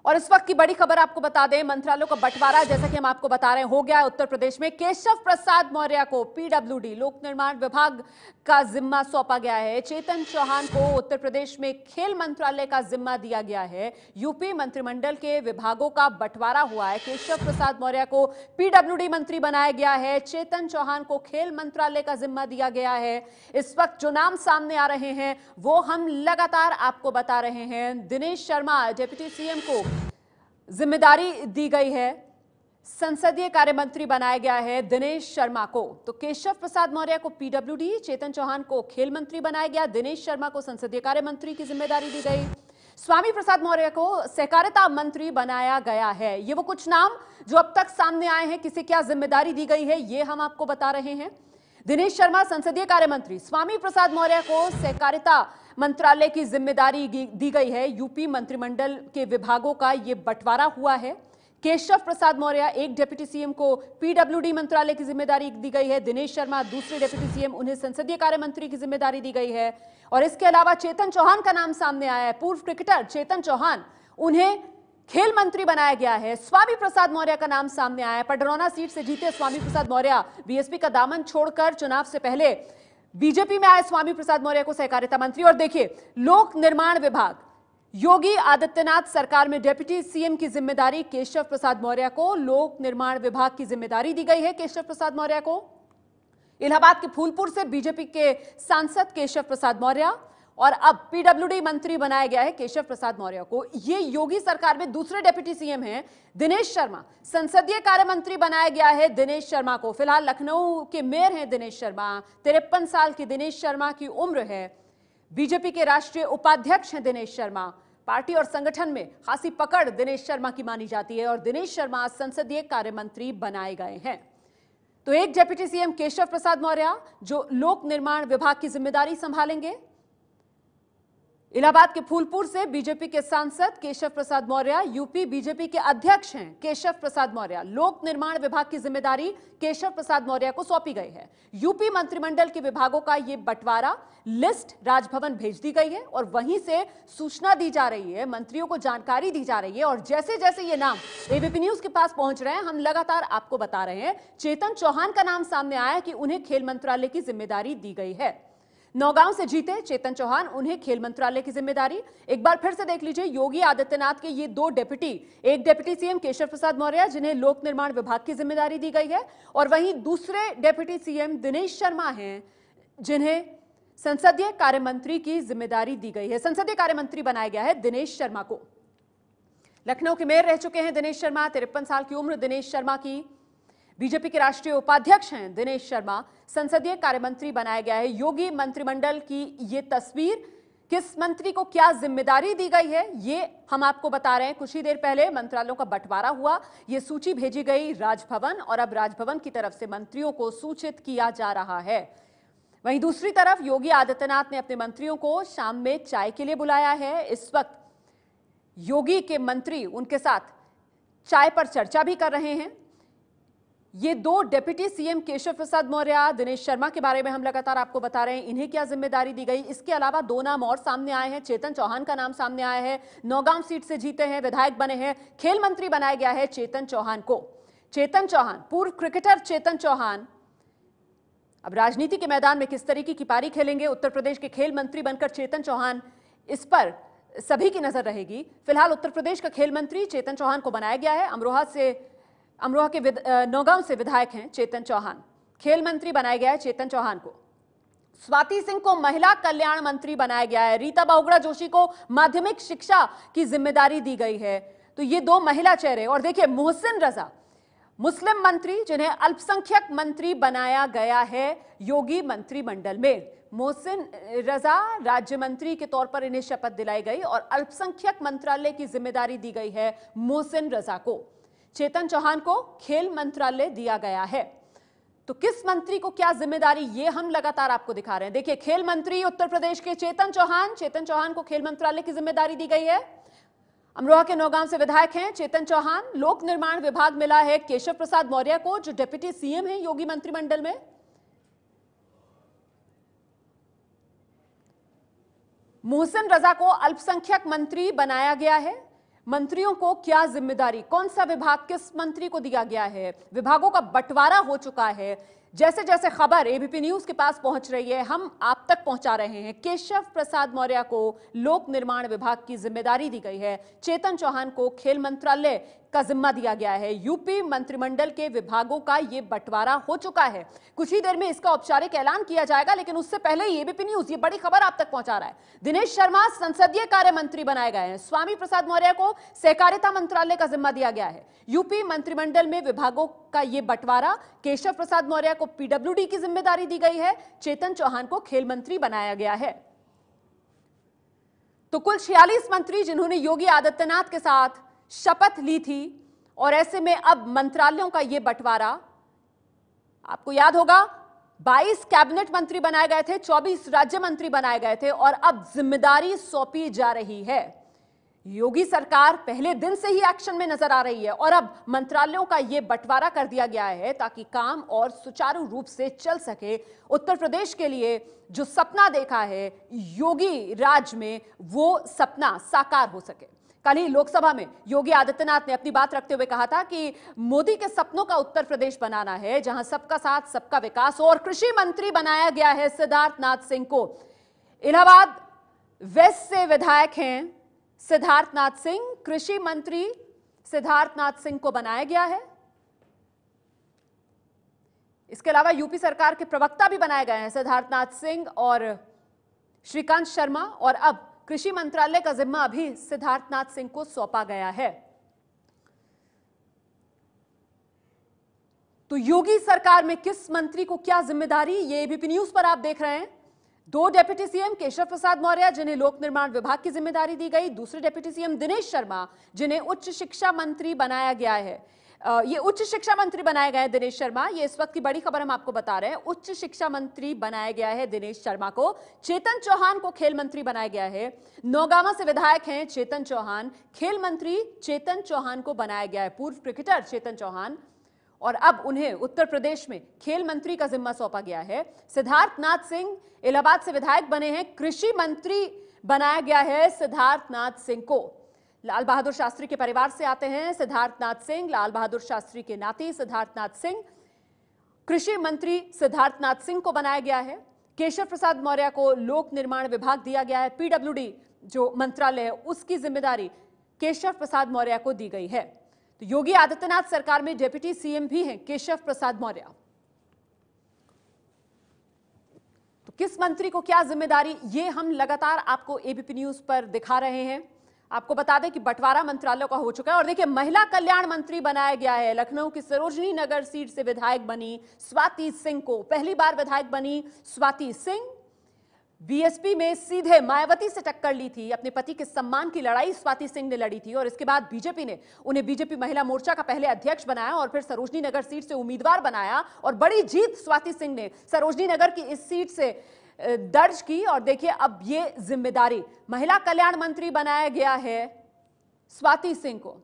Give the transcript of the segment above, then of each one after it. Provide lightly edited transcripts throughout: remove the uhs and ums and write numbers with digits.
और इस वक्त की बड़ी खबर आपको बता दें, मंत्रालयों का बंटवारा जैसा कि हम आपको बता रहे हैं हो गया है उत्तर प्रदेश में। केशव प्रसाद मौर्य को पीडब्ल्यूडी लोक निर्माण विभाग का जिम्मा सौंपा गया है। चेतन चौहान को उत्तर प्रदेश में खेल मंत्रालय का जिम्मा दिया गया है। यूपी मंत्रिमंडल के विभागों का बंटवारा हुआ है। केशव प्रसाद मौर्य को पीडब्ल्यूडी मंत्री बनाया गया है। चेतन चौहान को खेल मंत्रालय का जिम्मा दिया गया है। इस वक्त जो नाम सामने आ रहे हैं वो हम लगातार आपको बता रहे हैं। दिनेश शर्मा डिप्टी सीएम को जिम्मेदारी दी गई है। संसदीय कार्य मंत्री बनाया गया है दिनेश शर्मा को। तो केशव प्रसाद मौर्य को पीडब्ल्यूडी, चेतन चौहान को खेल मंत्री बनाया गया, दिनेश शर्मा को संसदीय कार्य मंत्री की जिम्मेदारी दी गई। स्वामी प्रसाद मौर्य को सहकारिता मंत्री बनाया गया है। ये वो कुछ नाम जो अब तक सामने आए हैं, किसे क्या जिम्मेदारी दी गई है ये हम आपको बता रहे हैं। दिनेश शर्मा संसदीय कार्य मंत्री, स्वामी प्रसाद मौर्य को सहकारिता मंत्रालय की जिम्मेदारी दी गई है। यूपी मंत्रिमंडल के विभागों का यह बंटवारा हुआ है। केशव प्रसाद मौर्य एक डिप्टी सीएम को पीडब्ल्यूडी मंत्रालय की जिम्मेदारी दी गई है। दिनेश शर्मा दूसरे डिप्टी सीएम, उन्हें संसदीय कार्य मंत्री की जिम्मेदारी दी गई है। और इसके अलावा चेतन चौहान का नाम सामने आया है। पूर्व क्रिकेटर चेतन चौहान, उन्हें खेल मंत्री बनाया गया है। स्वामी प्रसाद मौर्य का नाम सामने आया है। पडरौना सीट से जीते स्वामी प्रसाद मौर्य बीएसपी का दामन छोड़कर चुनाव से पहले बीजेपी में आए स्वामी प्रसाद मौर्य को सहकारिता मंत्री। और देखिए, लोक निर्माण विभाग, योगी आदित्यनाथ सरकार में डिप्टी सीएम की जिम्मेदारी केशव प्रसाद मौर्य को, लोक निर्माण विभाग की जिम्मेदारी दी गई है केशव प्रसाद मौर्य को। इलाहाबाद के फूलपुर से बीजेपी के सांसद केशव प्रसाद मौर्य, और अब पीडब्ल्यूडी मंत्री बनाया गया है केशव प्रसाद मौर्य को। ये योगी सरकार में दूसरे डिप्टी सीएम हैं दिनेश शर्मा। संसदीय कार्य मंत्री बनाया गया है दिनेश शर्मा को। फिलहाल लखनऊ के मेयर हैं दिनेश शर्मा। 53 साल की दिनेश शर्मा की उम्र है। बीजेपी के राष्ट्रीय उपाध्यक्ष हैं दिनेश शर्मा। पार्टी और संगठन में खासी पकड़ दिनेश शर्मा की मानी जाती है और दिनेश शर्मा संसदीय कार्य मंत्री बनाए गए हैं। तो एक डिप्टी सीएम केशव प्रसाद मौर्य जो लोक निर्माण विभाग की जिम्मेदारी संभालेंगे। इलाहाबाद के फूलपुर से बीजेपी के सांसद केशव प्रसाद मौर्य, यूपी बीजेपी के अध्यक्ष हैं केशव प्रसाद मौर्य। लोक निर्माण विभाग की जिम्मेदारी केशव प्रसाद मौर्य को सौंपी गई है। यूपी मंत्रिमंडल के विभागों का यह बंटवारा, लिस्ट राजभवन भेज दी गई है और वहीं से सूचना दी जा रही है, मंत्रियों को जानकारी दी जा रही है। और जैसे जैसे ये नाम एबीपी न्यूज के पास पहुंच रहे हैं, हम लगातार आपको बता रहे हैं। चेतन चौहान का नाम सामने आया कि उन्हें खेल मंत्रालय की जिम्मेदारी दी गई है। नौगांव से जीते चेतन चौहान, उन्हें खेल मंत्रालय की जिम्मेदारी। एक बार फिर से देख लीजिए, योगी आदित्यनाथ के ये दो डिप्टी, एक डिप्टी सीएम केशव प्रसाद मौर्य जिन्हें लोक निर्माण विभाग की जिम्मेदारी दी गई है, और वहीं दूसरे डिप्टी सीएम दिनेश शर्मा हैं जिन्हें संसदीय कार्य मंत्री की जिम्मेदारी दी गई है। संसदीय कार्य मंत्री बनाया गया है दिनेश शर्मा को। लखनऊ के मेयर रह चुके हैं दिनेश शर्मा। 53 साल की उम्र दिनेश शर्मा की। बीजेपी के राष्ट्रीय उपाध्यक्ष हैं दिनेश शर्मा। संसदीय कार्य मंत्री बनाया गया है। योगी मंत्रिमंडल की ये तस्वीर, किस मंत्री को क्या जिम्मेदारी दी गई है ये हम आपको बता रहे हैं। कुछ ही देर पहले मंत्रालयों का बंटवारा हुआ, ये सूची भेजी गई राजभवन और अब राजभवन की तरफ से मंत्रियों को सूचित किया जा रहा है। वहीं दूसरी तरफ योगी आदित्यनाथ ने अपने मंत्रियों को शाम में चाय के लिए बुलाया है। इस वक्त योगी के मंत्री उनके साथ चाय पर चर्चा भी कर रहे हैं। ये दो डिप्टी सीएम केशव प्रसाद मौर्य, दिनेश शर्मा के बारे में हम लगातार आपको बता रहे हैं, इन्हें क्या जिम्मेदारी दी गई। इसके अलावा दो नाम और सामने आए हैं। चेतन चौहान का नाम सामने आया है। नौगांव सीट से जीते हैं, विधायक बने हैं। खेल मंत्री बनाया गया है चेतन चौहान को। चेतन चौहान, पूर्व क्रिकेटर चेतन चौहान अब राजनीति के मैदान में किस तरीके की पारी खेलेंगे, उत्तर प्रदेश के खेल मंत्री बनकर चेतन चौहान, इस पर सभी की नजर रहेगी। फिलहाल उत्तर प्रदेश का खेल मंत्री चेतन चौहान को बनाया गया है। अमरोहा के नौगांव से विधायक हैं चेतन चौहान। खेल मंत्री बनाया गया है चेतन चौहान को। स्वाति सिंह को महिला कल्याण मंत्री बनाया गया है। रीता बहुगुणा जोशी को माध्यमिक शिक्षा की जिम्मेदारी दी गई है। तो ये दो महिला चेहरे। और देखिए, मोहसिन रजा मुस्लिम मंत्री, जिन्हें अल्पसंख्यक मंत्री बनाया गया है योगी मंत्रिमंडल में। मोहसिन रजा राज्य मंत्री के तौर पर इन्हें शपथ दिलाई गई और अल्पसंख्यक मंत्रालय की जिम्मेदारी दी गई है मोहसिन रजा को। चेतन चौहान को खेल मंत्रालय दिया गया है। तो किस मंत्री को क्या जिम्मेदारी, ये हम लगातार आपको दिखा रहे हैं। देखिए, खेल मंत्री उत्तर प्रदेश के चेतन चौहान को खेल मंत्रालय की जिम्मेदारी दी गई है। अमरोहा के नौगांव से विधायक हैं चेतन चौहान। लोक निर्माण विभाग मिला है केशव प्रसाद मौर्य को, जो डिप्टी सीएम हैं योगी मंत्रिमंडल में। मोहसिन रजा को अल्पसंख्यक मंत्री बनाया गया है। मंत्रियों को क्या जिम्मेदारी, कौन सा विभाग किस मंत्री को दिया गया है, विभागों का बंटवारा हो चुका है। जैसे जैसे खबर एबीपी न्यूज के पास पहुंच रही है, हम आप तक पहुंचा रहे हैं। केशव प्रसाद मौर्य को लोक निर्माण विभाग की जिम्मेदारी दी गई है, चेतन चौहान को खेल मंत्रालय का जिम्मा दिया गया है। यूपी मंत्रिमंडल के विभागों का यह बंटवारा हो चुका है। कुछ ही देर में इसका औपचारिक ऐलान किया जाएगा, लेकिन उससे पहले ही एबीपी न्यूज ये बड़ी खबर आप तक पहुंचा रहा है। दिनेश शर्मा संसदीय कार्य मंत्री बनाए गए हैं। स्वामी प्रसाद मौर्य को सहकारिता मंत्रालय का जिम्मा दिया गया है। यूपी मंत्रिमंडल में विभागों का यह बंटवारा, केशव प्रसाद मौर्य को पीडब्ल्यूडी की जिम्मेदारी दी गई है, चेतन चौहान को खेल मंत्री बनाया गया है। तो कुल 46 मंत्री जिन्होंने योगी आदित्यनाथ के साथ शपथ ली थी, और ऐसे में अब मंत्रालयों का यह बंटवारा, आपको याद होगा 22 कैबिनेट मंत्री बनाए गए थे, 24 राज्य मंत्री बनाए गए थे, और अब जिम्मेदारी सौंपी जा रही है। योगी सरकार पहले दिन से ही एक्शन में नजर आ रही है, और अब मंत्रालयों का यह बंटवारा कर दिया गया है ताकि काम और सुचारू रूप से चल सके। उत्तर प्रदेश के लिए जो सपना देखा है योगी राज में, वो सपना साकार हो सके। कल ही लोकसभा में योगी आदित्यनाथ ने अपनी बात रखते हुए कहा था कि मोदी के सपनों का उत्तर प्रदेश बनाना है, जहां सबका साथ सबका विकास हो। और कृषि मंत्री बनाया गया है सिद्धार्थनाथ सिंह को। इलाहाबाद वेस्ट से विधायक हैं सिद्धार्थनाथ सिंह, कृषि मंत्री सिद्धार्थनाथ सिंह को बनाया गया है। इसके अलावा यूपी सरकार के प्रवक्ता भी बनाए गए हैं सिद्धार्थनाथ सिंह और श्रीकांत शर्मा, और अब कृषि मंत्रालय का जिम्मा अभी सिद्धार्थनाथ सिंह को सौंपा गया है। तो योगी सरकार में किस मंत्री को क्या जिम्मेदारी, ये एबीपी न्यूज पर आप देख रहे हैं। 2 डिप्टी सीएम केशव प्रसाद मौर्य जिन्हें लोक निर्माण विभाग की जिम्मेदारी दी गई, दूसरे डिप्टी सीएम दिनेश शर्मा जिन्हें उच्च शिक्षा मंत्री बनाया गया है। ये उच्च शिक्षा मंत्री बनाए गए दिनेश शर्मा, ये इस वक्त की बड़ी खबर हम आपको बता रहे हैं। उच्च शिक्षा मंत्री बनाया गया है दिनेश शर्मा को। चेतन चौहान को खेल मंत्री बनाया गया है। नौगामा से विधायक हैं चेतन चौहान, खेल मंत्री चेतन चौहान को बनाया गया है। पूर्व क्रिकेटर चेतन चौहान, और अब उन्हें उत्तर प्रदेश में खेल मंत्री का जिम्मा सौंपा गया है। सिद्धार्थनाथ सिंह इलाहाबाद से विधायक बने हैं, कृषि मंत्री बनाया गया है सिद्धार्थनाथ सिंह को। लाल बहादुर शास्त्री के परिवार से आते हैं सिद्धार्थनाथ सिंह, लाल बहादुर शास्त्री के नाती सिद्धार्थनाथ सिंह। कृषि मंत्री सिद्धार्थनाथ सिंह को बनाया गया है। केशव प्रसाद मौर्य को लोक निर्माण विभाग दिया गया है। पीडब्ल्यूडी जो मंत्रालय है उसकी जिम्मेदारी केशव प्रसाद मौर्य को दी गई है। तो योगी आदित्यनाथ सरकार में डिप्टी सीएम भी हैं केशव प्रसाद मौर्य। तो किस मंत्री को क्या जिम्मेदारी, ये हम लगातार आपको एबीपी न्यूज पर दिखा रहे हैं। आपको बता दें कि बंटवारा मंत्रालयों का हो चुका है। और देखिए, महिला कल्याण मंत्री बनाया गया है। लखनऊ की सरोजनी नगर सीट से विधायक बनी स्वाति सिंह को, पहली बार विधायक बनी स्वाति सिंह। बीएसपी में सीधे मायावती से टक्कर ली थी। अपने पति के सम्मान की लड़ाई स्वाति सिंह ने लड़ी थी, और इसके बाद बीजेपी ने उन्हें बीजेपी महिला मोर्चा का पहले अध्यक्ष बनाया और फिर सरोजनी नगर सीट से उम्मीदवार बनाया, और बड़ी जीत स्वाति सिंह ने सरोजनी नगर की इस सीट से दर्ज की। और देखिए, अब ये जिम्मेदारी महिला कल्याण मंत्री बनाया गया है स्वाति सिंह को।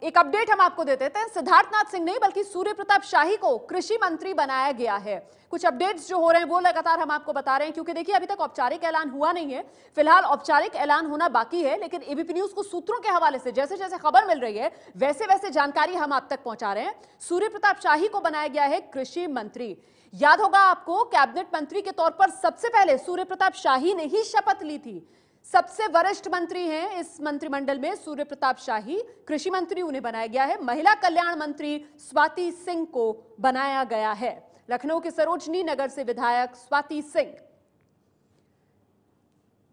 एक अपडेट हम आपको दे देते हैं। सिद्धार्थनाथ सिंह नहीं बल्कि सूर्य प्रताप शाही को कृषि मंत्री बनाया गया है। कुछ अपडेट्स जो हो रहे हैं वो लगातार हम आपको बता रहे हैं, क्योंकि देखिए अभी तक औपचारिक ऐलान हुआ नहीं है। फिलहाल औपचारिक ऐलान होना बाकी है, लेकिन एबीपी न्यूज को सूत्रों के हवाले से जैसे जैसे खबर मिल रही है वैसे वैसे जानकारी हम आप तक पहुंचा रहे हैं। सूर्य प्रताप शाही को बनाया गया है कृषि मंत्री। याद होगा आपको, कैबिनेट मंत्री के तौर पर सबसे पहले सूर्य प्रताप शाही ने ही शपथ ली थी। सबसे वरिष्ठ मंत्री हैं इस मंत्रिमंडल में सूर्य प्रताप शाही, कृषि मंत्री उन्हें बनाया गया है। महिला कल्याण मंत्री स्वाति सिंह को बनाया गया है। लखनऊ के सरोजनी नगर से विधायक स्वाति सिंह।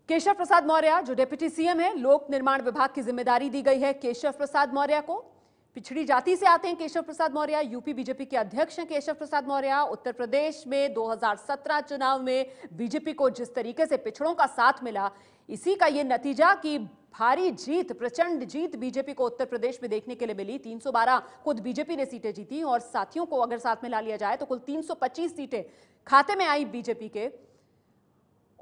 केशव प्रसाद मौर्य जो डिप्टी सीएम है, लोक निर्माण विभाग की जिम्मेदारी दी गई है केशव प्रसाद मौर्य को। पिछड़ी जाति से आते हैं केशव प्रसाद मौर्य, यूपी बीजेपी के अध्यक्ष हैं केशव प्रसाद मौर्य। उत्तर प्रदेश में 2017 चुनाव में बीजेपी को जिस तरीके से पिछड़ों का साथ मिला, इसी का ये नतीजा कि भारी जीत, प्रचंड जीत बीजेपी को उत्तर प्रदेश में देखने के लिए मिली। 312 खुद बीजेपी ने सीटें जीती, और साथियों को अगर साथ में ला लिया जाए तो कुल 325 सीटें खाते में आई बीजेपी के।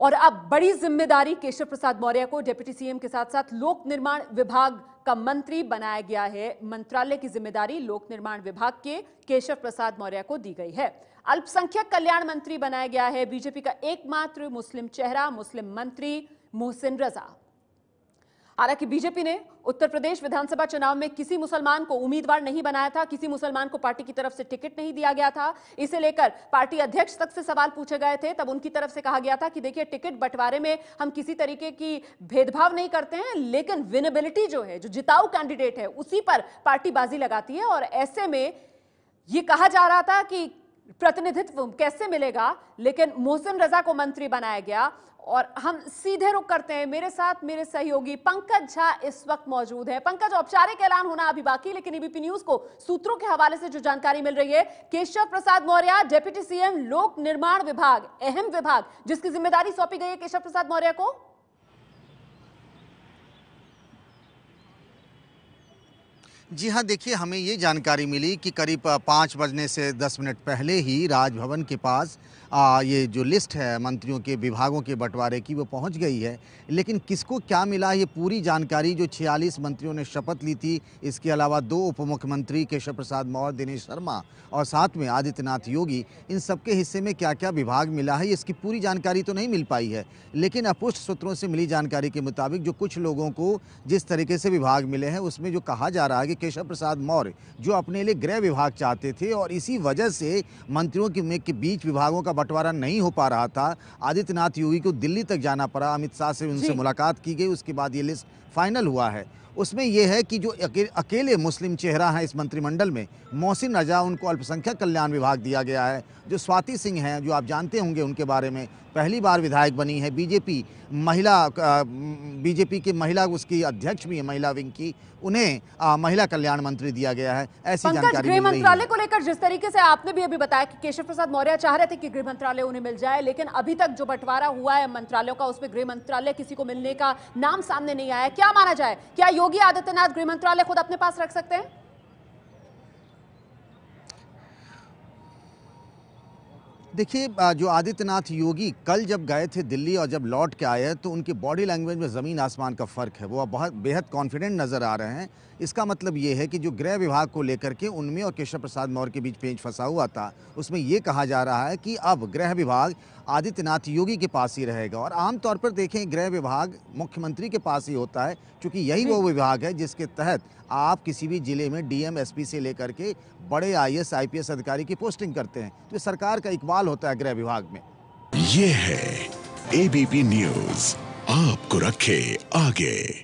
और अब बड़ी जिम्मेदारी केशव प्रसाद मौर्य को डिप्टी सीएम के साथ साथ लोक निर्माण विभाग का मंत्री बनाया गया है। मंत्रालय की जिम्मेदारी लोक निर्माण विभाग के केशव प्रसाद मौर्य को दी गई है। अल्पसंख्यक कल्याण मंत्री बनाया गया है बीजेपी का एकमात्र मुस्लिम चेहरा, मुस्लिम मंत्री मोहसिन रजा। हालांकि बीजेपी ने उत्तर प्रदेश विधानसभा चुनाव में किसी मुसलमान को उम्मीदवार नहीं बनाया था, किसी मुसलमान को पार्टी की तरफ से टिकट नहीं दिया गया था। इसे लेकर पार्टी अध्यक्ष तक से सवाल पूछे गए थे। तब उनकी तरफ से कहा गया था कि देखिए, टिकट बंटवारे में हम किसी तरीके की भेदभाव नहीं करते हैं, लेकिन विनेबिलिटी जो है, जो जिताऊ कैंडिडेट है, उसी पर पार्टी बाजी लगाती है। और ऐसे में यह कहा जा रहा था कि प्रतिनिधित्व कैसे मिलेगा, लेकिन मोहसिन रजा को मंत्री बनाया गया। और हम सीधे रुख करते हैं, मेरे साथ मेरे सहयोगी पंकज झा इस वक्त मौजूद है। पंकज, औपचारिक ऐलान होना अभी बाकी, लेकिन एबीपी न्यूज को सूत्रों के हवाले से जो जानकारी मिल रही है, केशव प्रसाद मौर्य डिप्टी सीएम लोक निर्माण विभाग, अहम विभाग जिसकी जिम्मेदारी सौंपी गई है केशव प्रसाद मौर्य को। जी हाँ, देखिए, हमें ये जानकारी मिली कि करीब 5 बजने से 10 मिनट पहले ही राजभवन के पास ये जो लिस्ट है मंत्रियों के विभागों के बंटवारे की, वो पहुंच गई है। लेकिन किसको क्या मिला, ये पूरी जानकारी जो 46 मंत्रियों ने शपथ ली थी, इसके अलावा 2 उप मुख्यमंत्री केशव प्रसाद मौर्य, दिनेश शर्मा और साथ में आदित्यनाथ योगी, इन सबके हिस्से में क्या क्या विभाग मिला है, इसकी पूरी जानकारी तो नहीं मिल पाई है। लेकिन अपुष्ट सूत्रों से मिली जानकारी के मुताबिक जो कुछ लोगों को जिस तरीके से विभाग मिले हैं, उसमें जो कहा जा रहा है कि केशव प्रसाद मौर्य जो अपने लिए गृह विभाग चाहते थे और इसी वजह से मंत्रियों के बीच विभागों का बंटवारा नहीं हो पा रहा था, आदित्यनाथ योगी को दिल्ली तक जाना पड़ा, अमित शाह से उनसे मुलाकात की गई, उसके बाद ये लिस्ट फाइनल हुआ है। उसमें यह है कि जो अकेले मुस्लिम चेहरा है इस मंत्रिमंडल में, मोहसिन रजा, उनको अल्पसंख्यक कल्याण विभाग दिया गया है। जो स्वाति सिंह हैं, जो आप जानते होंगे उनके बारे में, पहली बार विधायक बनी है, बीजेपी की महिला उसकी अध्यक्ष भी है महिला विंग की, उन्हें महिला कल्याण मंत्री दिया गया है। ऐसी जानकारी गृह मंत्रालय को लेकर जिस तरीके से आपने भी अभी बताया कि केशव प्रसाद मौर्य चाह रहे थे कि गृह मंत्रालय उन्हें मिल जाए, लेकिन अभी तक जो बंटवारा हुआ है मंत्रालयों का, उसमें गृह मंत्रालय किसी को मिलने का नाम सामने नहीं आया। क्या माना जाए, क्या योगी आदित्यनाथ गृह मंत्रालय खुद अपने पास रख सकते हैं? देखिए, जो आदित्यनाथ योगी कल जब गए थे दिल्ली और जब लौट के आए, तो उनकी बॉडी लैंग्वेज में ज़मीन आसमान का फ़र्क है। वो बहुत बेहद कॉन्फिडेंट नज़र आ रहे हैं। इसका मतलब ये है कि जो गृह विभाग को लेकर के उनमें और केशव प्रसाद मौर्य के बीच पेंच फंसा हुआ था, उसमें ये कहा जा रहा है कि अब गृह विभाग आदित्यनाथ योगी के पास ही रहेगा। और आमतौर पर देखें, गृह विभाग मुख्यमंत्री के पास ही होता है, क्योंकि यही वो विभाग है जिसके तहत आप किसी भी जिले में डीएम, एसपी से लेकर के बड़े आईएएस, आईपीएस अधिकारी की पोस्टिंग करते हैं। तो सरकार का इकबाल होता है गृह विभाग में। ये है एबीपी न्यूज़, आपको रखे आगे।